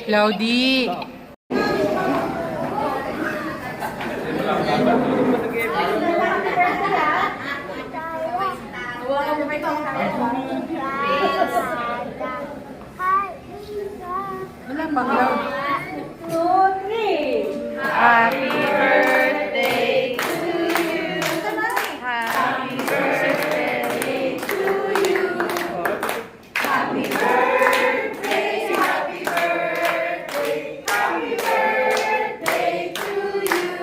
Cloudy! Wala pa, Cloud. Happy birthday to you. Happy birthday to you. Happy birthday, happy birthday, happy birthday to you.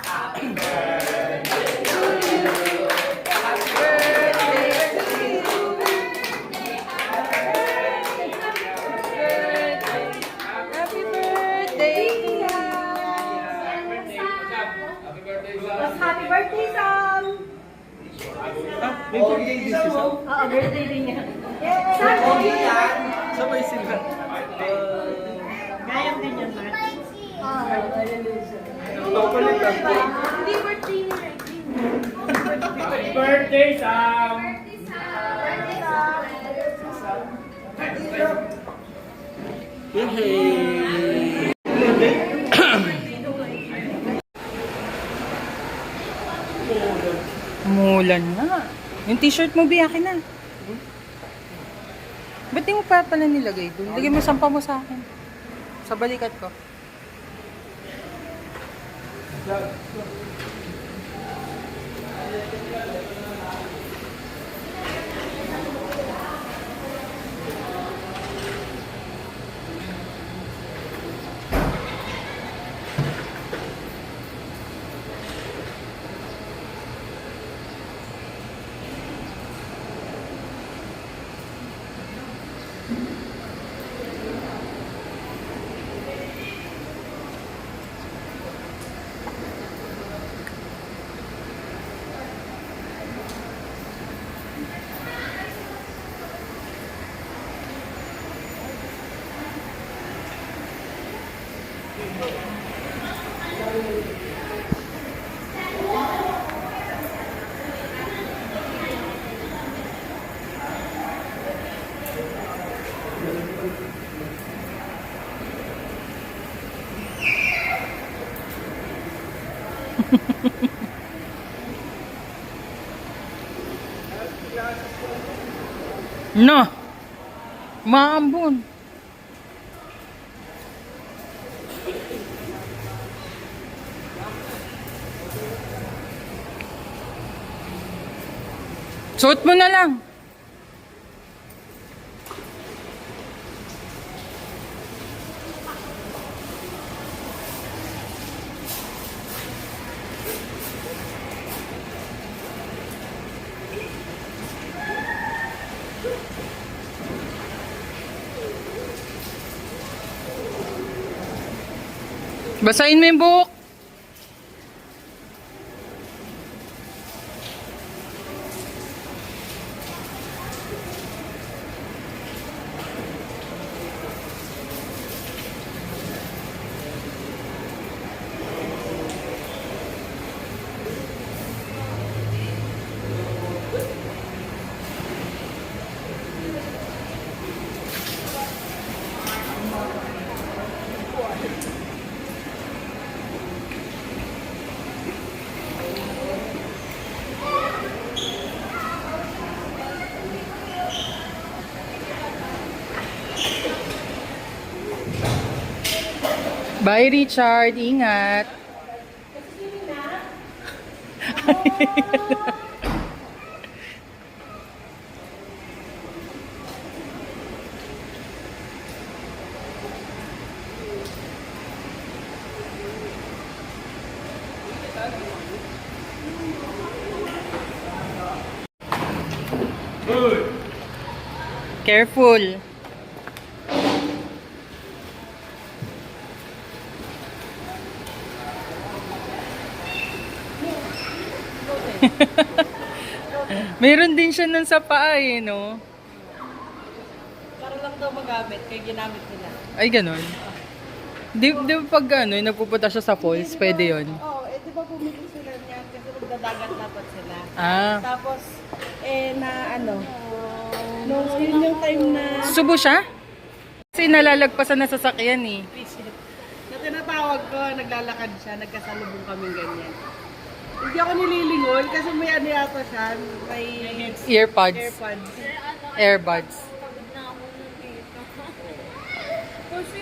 Happy birthday to you. Happy birthday to you. Happy birthday. Happy birthday, Sam! May birthday din si Sam. Oo, birthday din niya. Sabay sila. Gayam din yan, Mark. Papalit lang. Hindi birthday niya. Birthday, Sam! Yay! Umulan na. Yung t-shirt mo, biyakin na. Ba't di mo pa pala nilagay doon? Lagay mo, sampa mo sa akin. Sa balikat ko. No! Maambon! Suot mo na lang! Basahin mo yung buhok. Bye, Richard. Ingat. Careful. Meron din siya nun sa paa eh, no? Para lang daw magamit, kaya ginamit nila. Ay, ganun. Di pag ano, nagpupunta siya sa falls, pwede yun. Oo, di ba bumili sila niyan kasi magdadagat dapat sila. Ah. Tapos, yun yung time na Subo siya? Kasi nalalagpasan na sasakyan eh. na tinatawag ko, naglalakad siya, nagkasalubong kami ganyan. Hindi ako nililingon kasi may ano yata siya, may Earpods. airpods. Airbuds. Kasi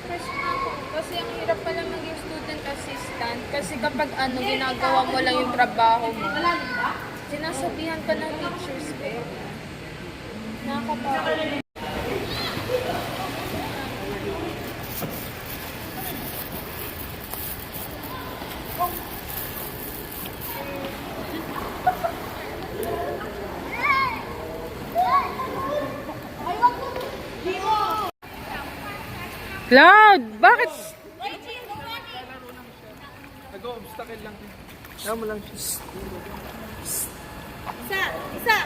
stress na ako. Kasi ang hirap pala maging student assistant. Kasi kapag ginagawa mo lang yung trabaho mo, sinasabihan ka ng teachers eh. Nakakapagod. Cloud! Bakit? Nag-obstacle lang. Kaya mo lang siya. Isa!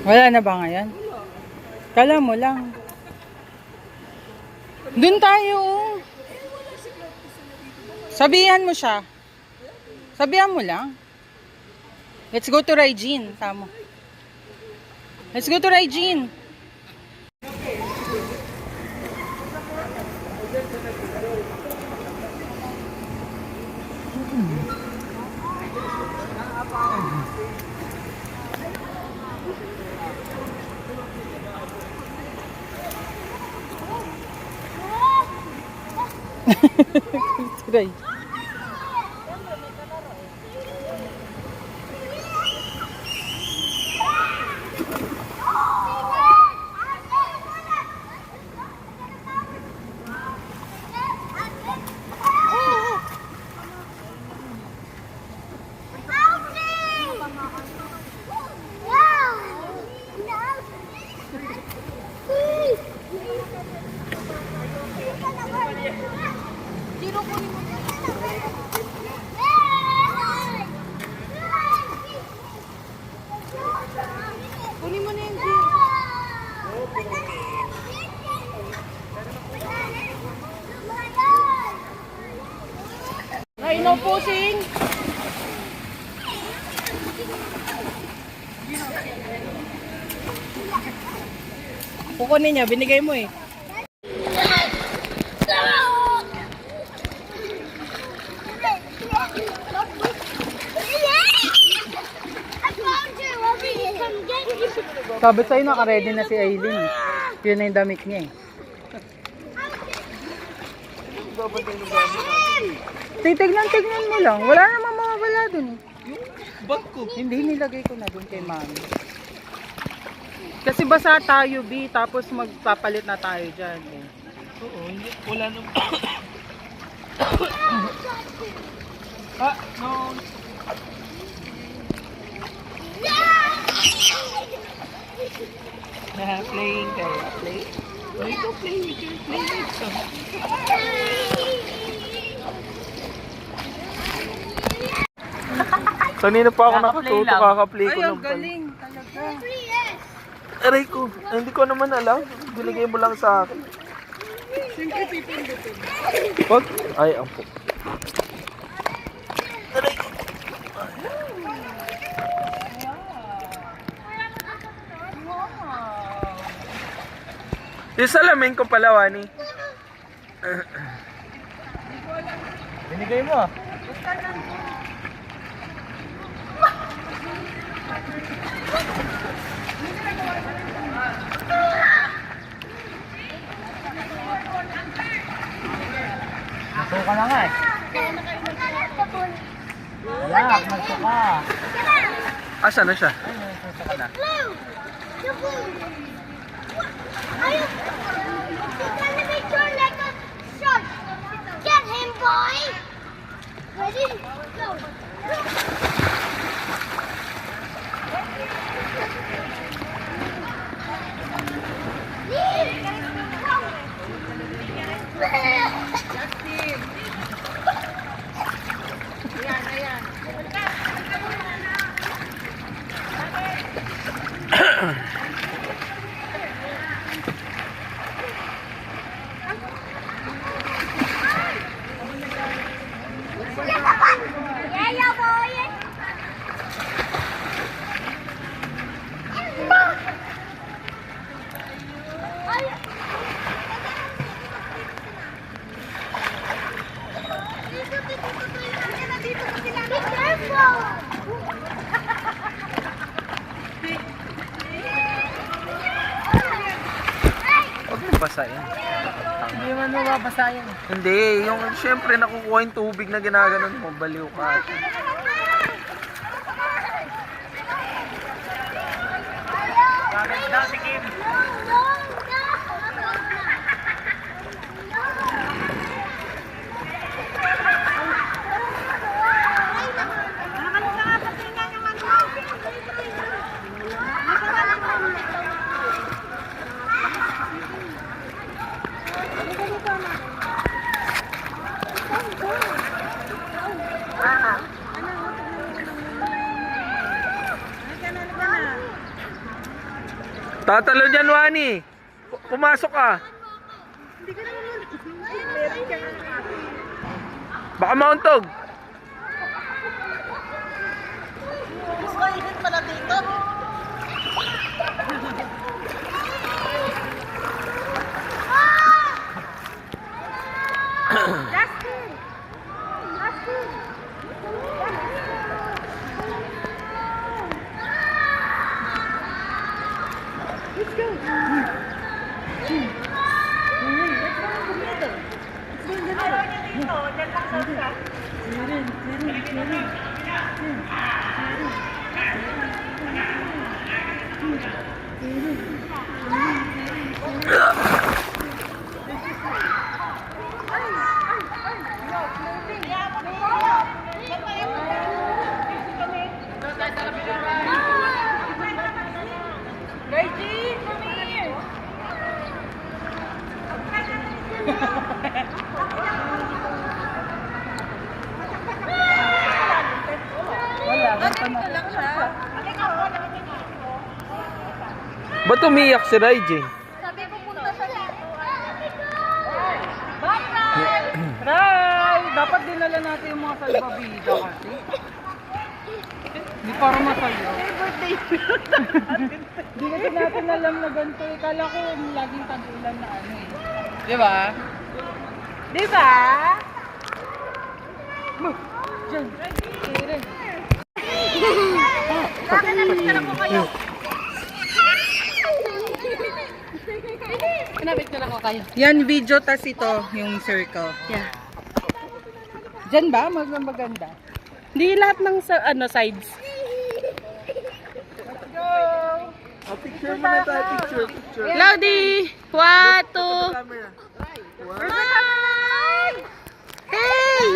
Wala na ba ngayon? Kala mo lang. Doon tayo. Oh. Sabihan mo siya. Sabihan mo lang. Let's go to Regine. Tama. Let's go to Regine. Try. Kunin mo na yung zero. Ay, no pusing! Kukunin niya, binigay mo eh. Sabi sa'yo, naka-ready na si Aileen. Yun na yung damit niya eh. Titignan mo lang. Wala namang mawawala dun eh. Bag ko. Hindi, nilagay ko na dun kay mami. Kasi basa tayo, B, tapos magpapalit na tayo dyan eh. Oo, hindi. Wala naman. No. Playing kayo. Play. Why go play with your playmates? Kanina pa ako nakatuto, kaka-play ko Ay, lang ang pala. galing talaga. Aray ko, hindi ko naman alam. Binigay mo lang sa akin. Wag? Ay, ampo. Aray ko. Yung salamin ko pala, Wani. Binigay mo. Nagsuka na nga eh. Wala, nagsuka. Asa na siya? Ay, nagsuka na. Get him, boy! Ready? Go! Yeah, yeah, boy! Be careful! Huwag mo basahin. Hindi man mababasa yan. Hindi, yung syempre nakukuha yung tubig na ginaganon mo, baliw ka. Tatalo dyan, Wani. Pumasok ka. Baka mauntog. Mas mainit pala dito. Ba't umiyak si Raijin? Sabi ko punta sa dito. Ray! Dapat dinala natin yung mga salbabida kasi. Hindi para masaya. Birthday Hindi kasi natin alam na ganito. Kala ko laging tag-ulan na ano eh. Di ba? Di ba? Diyan. Kairin. Nakakita na po kayo. Pinabit ko na ko kayo. Yan video, tas ito yung circle. Yeah. Diyan ba? Maganda. Hindi lahat ng sides. Picture muna tayo, picture. Cloudy! 1, 2. Camera. Smile! Hey!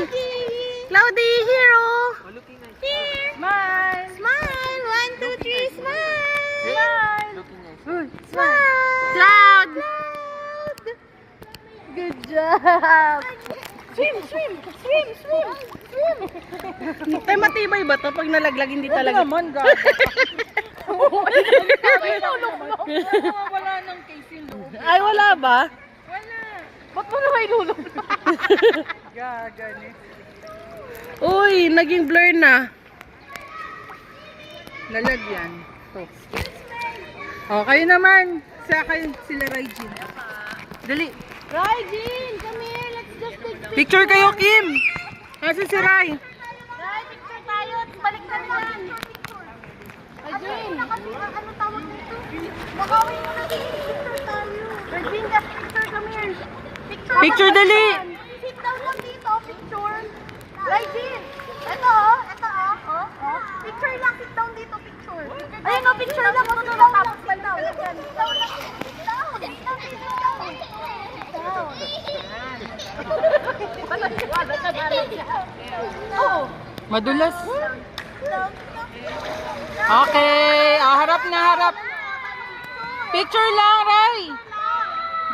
Cloudy, hero! Looking nice. Here! Smile! Smile! 1, 2, 3, smile! Smile! Looking nice. Smile! Cloud! Good job! Swim! Swim! Swim! Swim! Swim! Tay, matibay ba to pag nalaglag hindi talaga? naman, gago. Wala ng case yung loob. Ay, wala ba? Wala. Ba't mo naman ilulong? Gagani. Uy, naging blur na. Lalagyan. To. Oh, kayo naman. Sila Raijin. Dali. Raijin, come here. Let's just take Picture kayo, Kim. Asan si Rai? Ray, picture tayo. Balik ka naman. Ajin. Ano tawag dito? Magawin mo na dito. Picture tayo. Regine, just picture kami. Picture. Picture dali. Sit down lang dito. Picture. Regine. Ito oh. Ito oh. Oh. Picture lang. Sit down dito. Picture. Ayun oh. Picture lang. Ito lang. Tapos ba daw? Sit down lang. Sit down. Sit down. Sit down. Oh. Madulas. Okay. Harap na harap. Picture lang, Ray.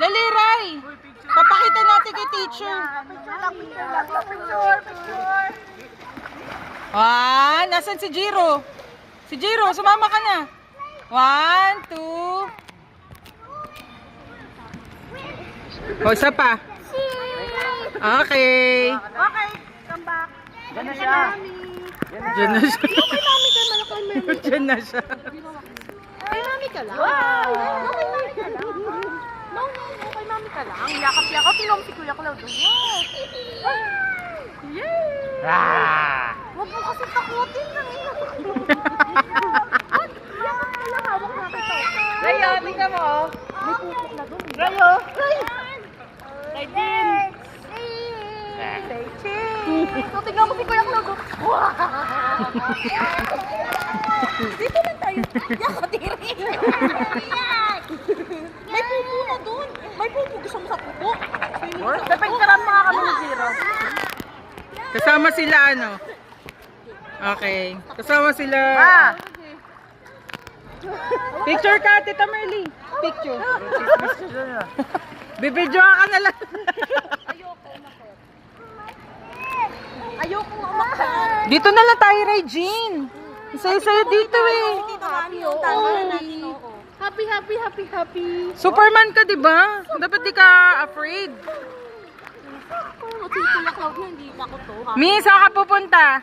Dali, Ray. Papakita natin kay teacher. Picture lang. Picture lang. Picture. Picture. Nasan si Jiro? Si Jiro, sumama ka na. 1, 2. O, isa pa. Okay. Okay. Come back. Diyan na siya. Diyan na siya. Diyan na siya. Kay mami ka lang. Wow! No, kay mami ka lang. No, kay mami ka lang. Yakap-yakap. Tinong si Kuya Claude. Wow! Yay! Huwag mo kasi takutin na yakap ka lang. Hawak na kita. Rayo, tingnan mo. May pupok na doon. Rayo. Say cheese! So, tingnan mo si Kuya Claude. Wow! Dito lang tayo. Yakatiri. May pupo na doon. May pupo. Gusto mo sa pupo? Napagkaran mga kami ni Zero. Kasama sila ano? Okay. Kasama sila. Picture ka, Tita Merly. Picture. Bibidyoan ka na lang. Ayoko nga umaksan. Dito na lang tayo, Regine. Isayo-sayo dito eh. Happy, happy, happy, happy. Superman ka, di ba? Dapat di ka afraid. Si Kuya Claude na, hindi ako to. Mi, saan ka pupunta?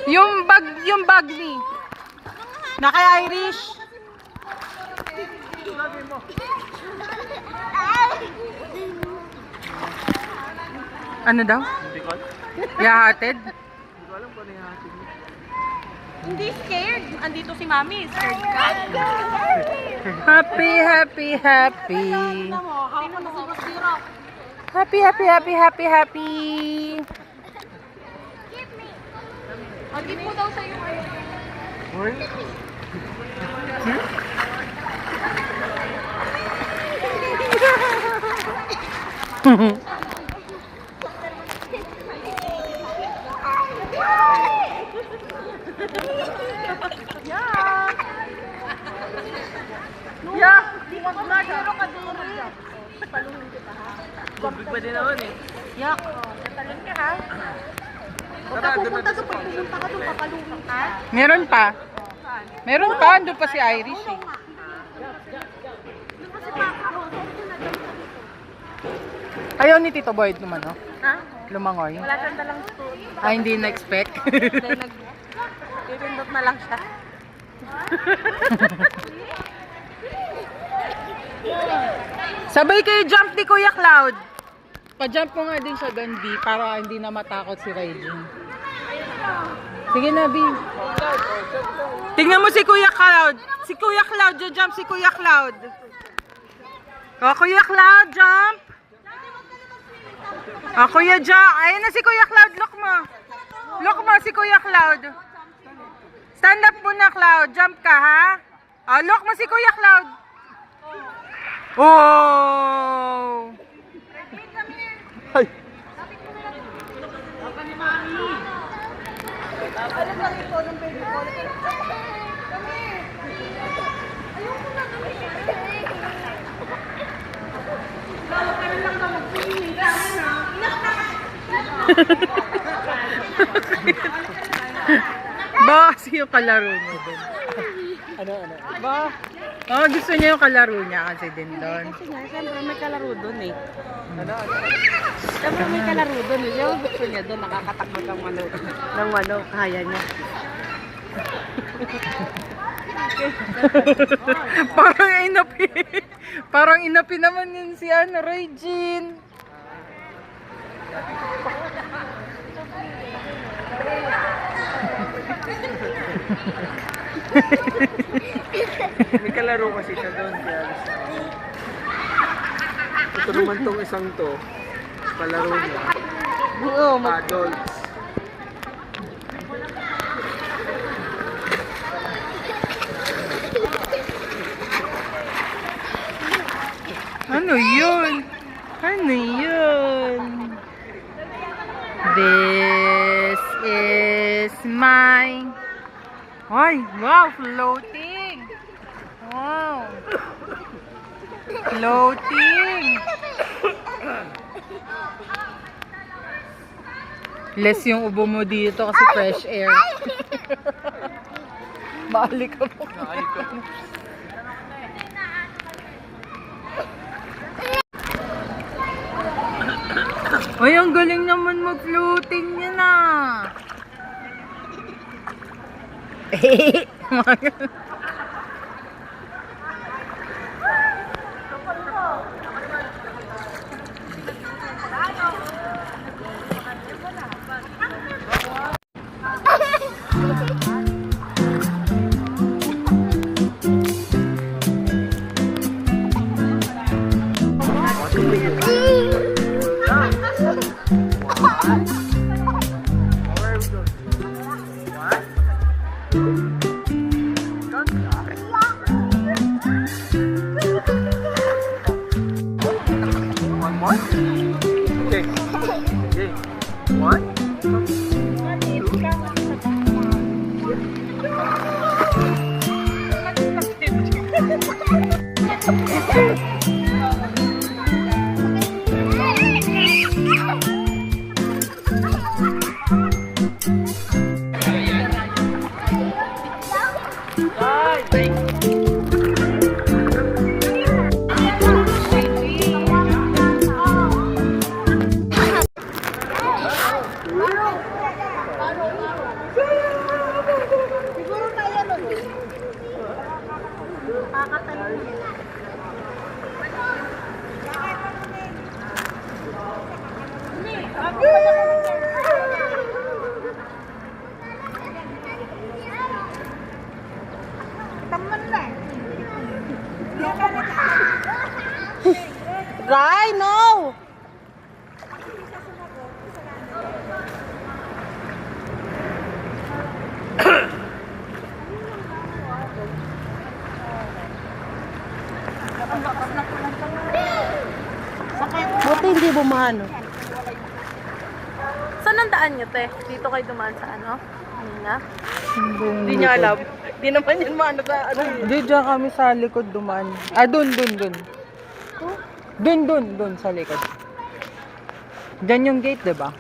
Yung bag ni. Na kay Irish. Ano daw? Hindi ko alam. Yahatid? Hindi ko alam kung ano yung hatin niya. Hindi scared. Andito si Mami. Scared ka. Happy, happy, happy. Hawak na si Basira. Happy, happy, happy, happy, happy. Andi po daw sa'yo ngayon. Uy. Tubig pa din naman eh. Talon ka ha. Huwag ka pupunta doon. Pag pumunta ka doon, papalungan ka. Meron pa. Meron pa. Andun pa si Irish eh. Ayaw ni Tito Boyd naman, no? Ha? Lumangoy. Wala siyang dalang spoon. Hindi na-expect. Pipindot na lang siya. Sabay kayo jump ni Kuya Cloud. Pa-jump ko nga din siya doon, B, para hindi na matakot si Regine. Sige na, B. Tingnan mo si Kuya Cloud. Si Kuya Cloud, jump si Kuya Cloud. O, Kuya Cloud, jump. O, Kuya jump. Ayun na si Kuya Cloud, look mo. Look mo si Kuya Cloud. Stand up muna, Cloud. Jump ka, ha? O, look mo si Kuya Cloud. Oh! Ay. Ba, kasi yung kalaro niya din. Ano? Ba? Oh, gusto niya yung kalaro niya kasi din doon. Siyempre may kalaro doon eh. Siyempre may kalaro doon eh. Yung gusto niya doon, nakakatakot ng manok. Kaya niya. Parang inapi naman yun si Regine. May kalaro kasi siya doon. Kaya ito naman tong isang to. Palaro niya. Oo, Adults. Ano yun? Ano yun? This is my... Ay, wow, floating! Wow! Floating! Less yung ubo mo dito kasi fresh air. Balik ka mo. Ay, ang galing naman mag-floating yun ah. One more? Okay. Okay. One. Siguro kaya nun. Kakatayo niya. Taman na. Ray, no! Buti hindi bumano. Saan ang daan niyo, te? Dito kayo dumaan sa ano? Kanina? Hindi niya alam. Hindi naman yun maano sa ano. Hindi, dyan kami sa likod dumaan. Ah, dun. Dun, sa likod. Dyan yung gate, diba?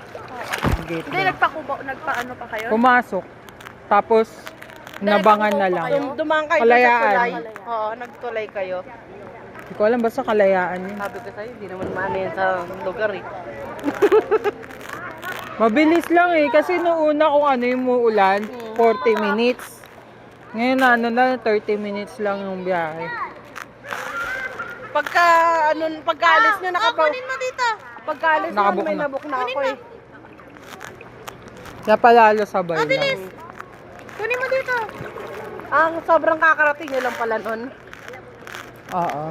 Gate Hindi, dun. nagpaano pa kayo? Pumasok. Tapos, nabangan na lang. Dumaan kayo Kalayaan. sa tulay. Oo, nagtulay kayo. Hindi ko alam, basta kalayaan yun. Sabi ko sa'yo, hindi naman maano yan sa lugar eh. Mabilis lang eh, kasi noong una kung ano yung muulan, 40 minutes. Ngayon ano na, 30 minutes lang yung biyahe. Pagkaalis nyo, Kunin mo dito. Pagkaalis nyo, Nakabook may na. nabook na ako eh. Kaya palalo sabay lang. Kunin mo dito. Ang sobrang kakarating nyo lang pala nun. Oo.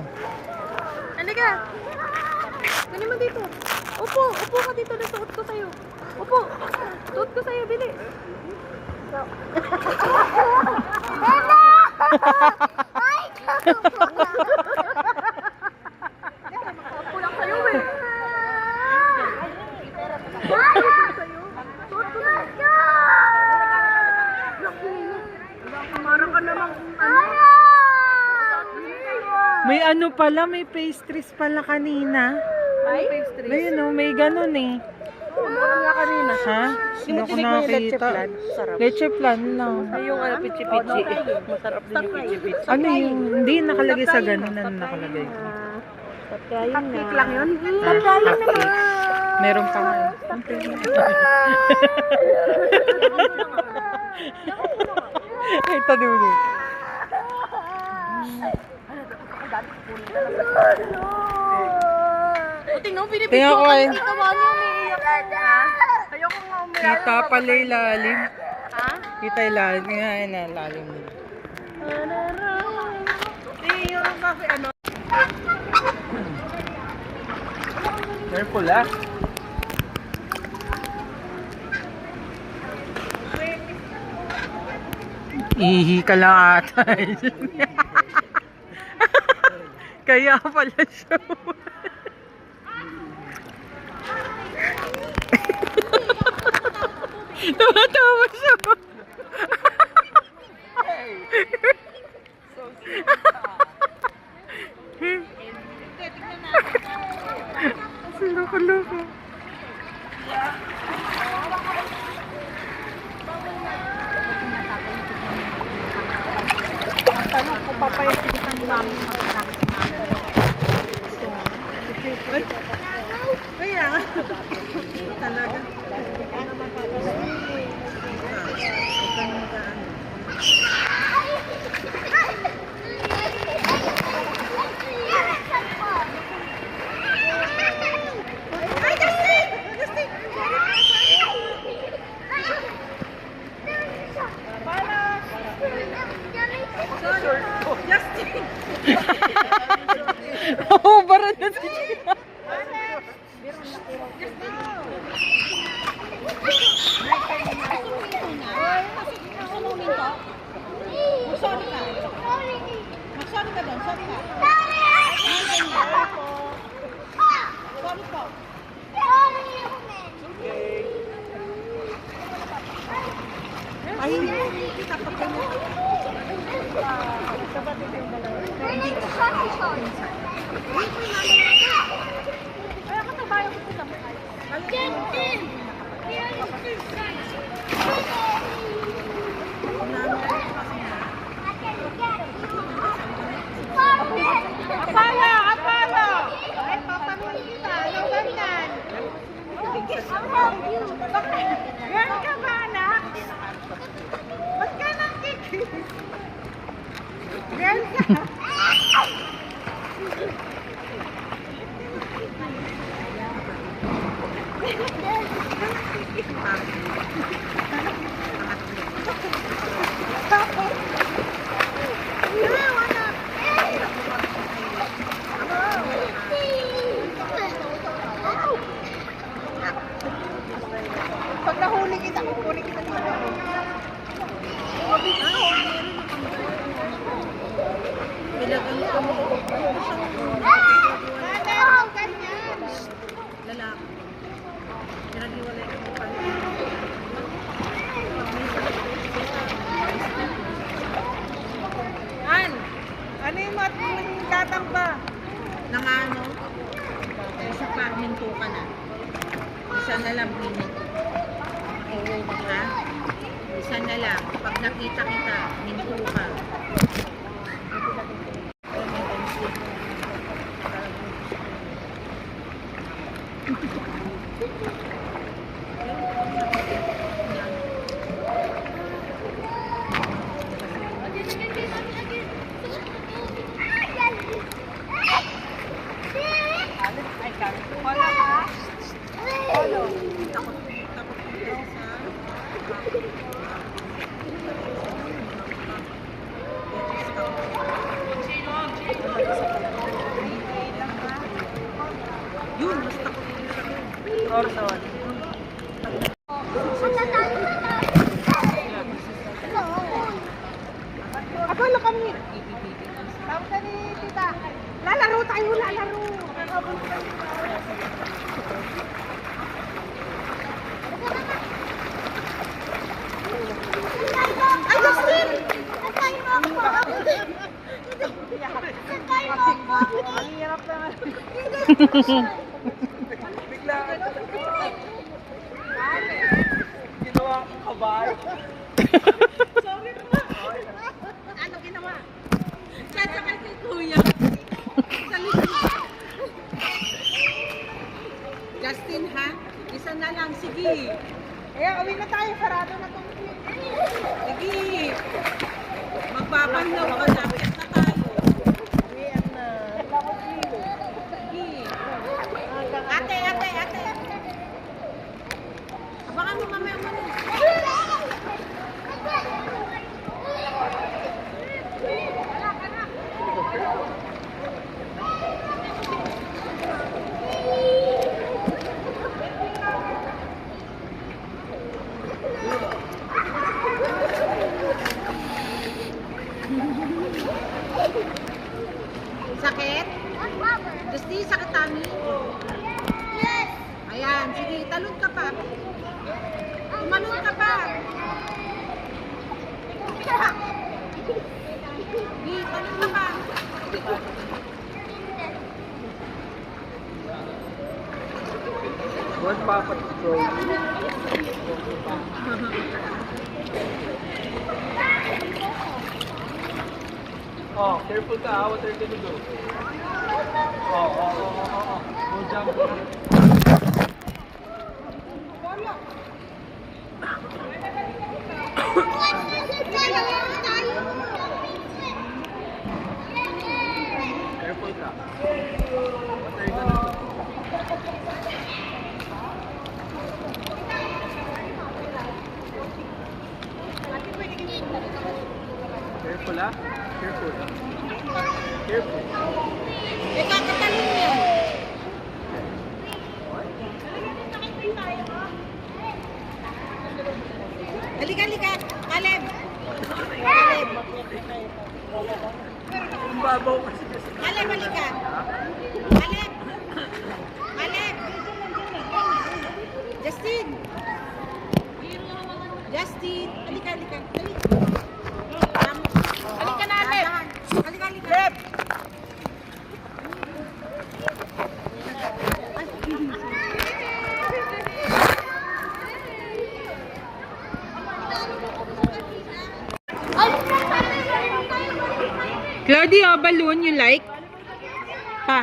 Halika. Kunin mo dito. Upo ka dito. Nasuot ko sa'yo. Upo. Suot ko sa'yo, bili. Kulang sa'yo eh. Suot ko na siya. Marang ka namang May ano pala, may pastries pala kanina. pastry. May ano, may ganun eh. Marang nga kanina. Ha? Hindi mo Hindi ko tinig mo yung leche nakita. flan? Sarap. Leche flan lang. Ay, yung pichi-pichi. Masarap din yung pichi-pichi. Ano yung, hindi nakalagay sa ganun na nakalagay. Pagkain na. Cake lang yun? Pagkain naman. Meron pa nga. Ito dulo. Tingnan mo, pinipicture Tingnan ko ka eh. ni Tita Wanya, umiiyak. Ha? Ayoko nga umiyak. Kita pala ilalim. Ha? Kita yung lalim. Yan na, lalim mo. Yung kape, ano? Careful ah. Ihi ka lang ata. Kaya pala siya. Tawa-tawa siya. Loko-loko. Kaya, talaga. Oo, barat na si Gia. Sorry ka doon, sorry ka. Sorry po. Ay, kita pa kayo. Ay, ako tabayan ko sila. Apala! Apala! Ay, papanunin kita. Ano ganyan? Yan ka ba, anak? Ba't ka nang kikis? Yan ka. Pag nahuli kita, kukunin kita dito. An, ano yung tatamba? Nang ano, sa paminto ka na. Isa na lang minute. Ha? Isa na lang. Pag nakita kita, minto ka. Akala kami. Tawag ka ni tita. Lalaro tayo, lalaro. Ay, Justin! Antay mo ako! Antay mo ako! Ang hirap naman. Bigla ka. Ginawa akong kabay. Sorry po. Ano ginawa? Sasakay kay kuya. Sa likod. Justin, ha? Isa na lang. Sige. Kaya, uwi na tayo. Sarado na itong sige. Magpapanlaw ka na. Kaya na tayo. Uwian na. Sige. Ate, ate, ate. Abangan mo mamaya mo. talon ka pa. Tumalon ka pa. Di, talon ka pa. One papa to throw. Oh, careful ka ha. What are you gonna do? Oh. Go jump. Careful ka. What are you gonna do? Careful ah. Careful. Careful. Eh, kakatalon niya. Halika. Caleb. Ang babaw kasi. Caleb, halika. Caleb. Justin. Halika. Halika na, Caleb. Halika. Claudia, balloon you like? Pa.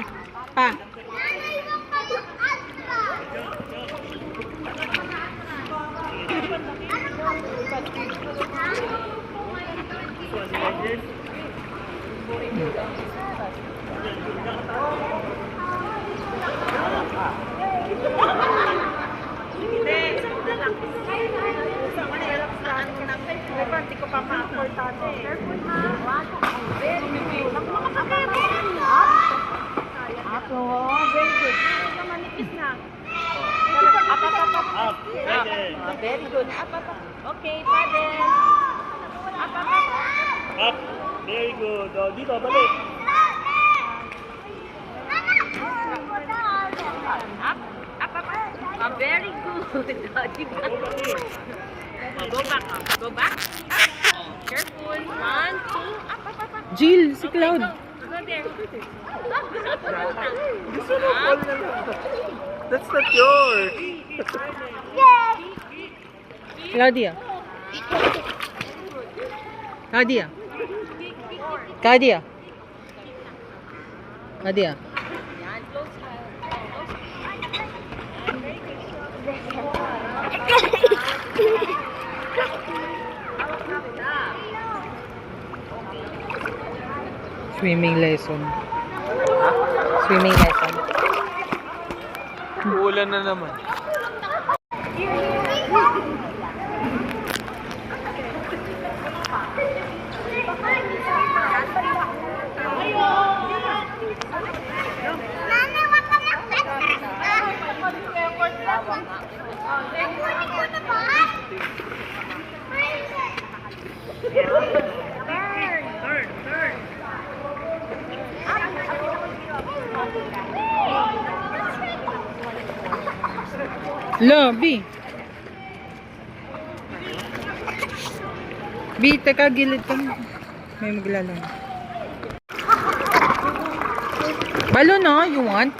Very good. Okay, paddle. Up. Very good. Oh, dito, balik. Very good. Go back. Careful. 1, 2, Jill, si Cloud. Go there. That's not yours. Claudia. Swimming lesson. Uulan na naman. B. B, teka, gilid ka. May maglalaro. Balon na, you want?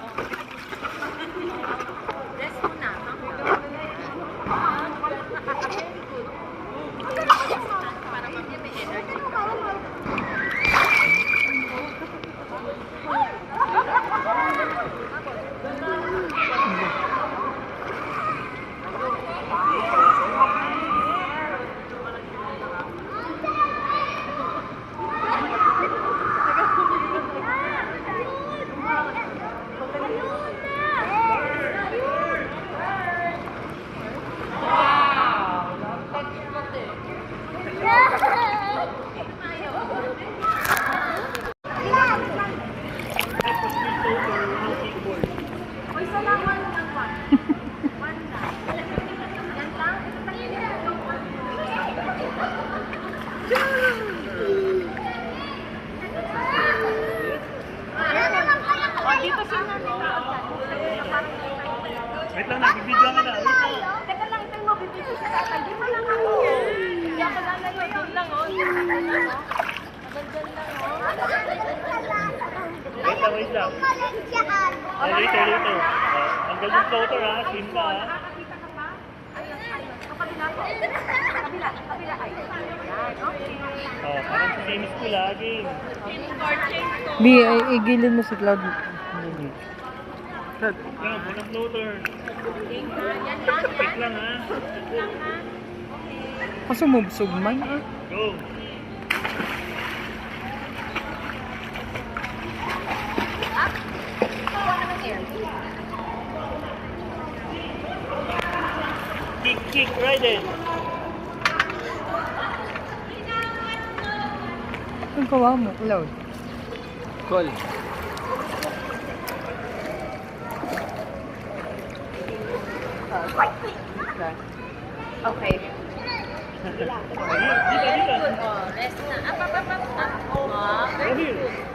lang. Later. Ang galing floater ha, swim ka ha. Parang sa tennis ko lagi. Bi, igilin mo si Cloud. Cloud, Yan, unang floater. Pick lang ha. Kaso mubsog man. Ah. Go. Kick, right in. Ang kawa mo, Cloud. call. Okay. Dito. Oh, rest na. Up. Go here.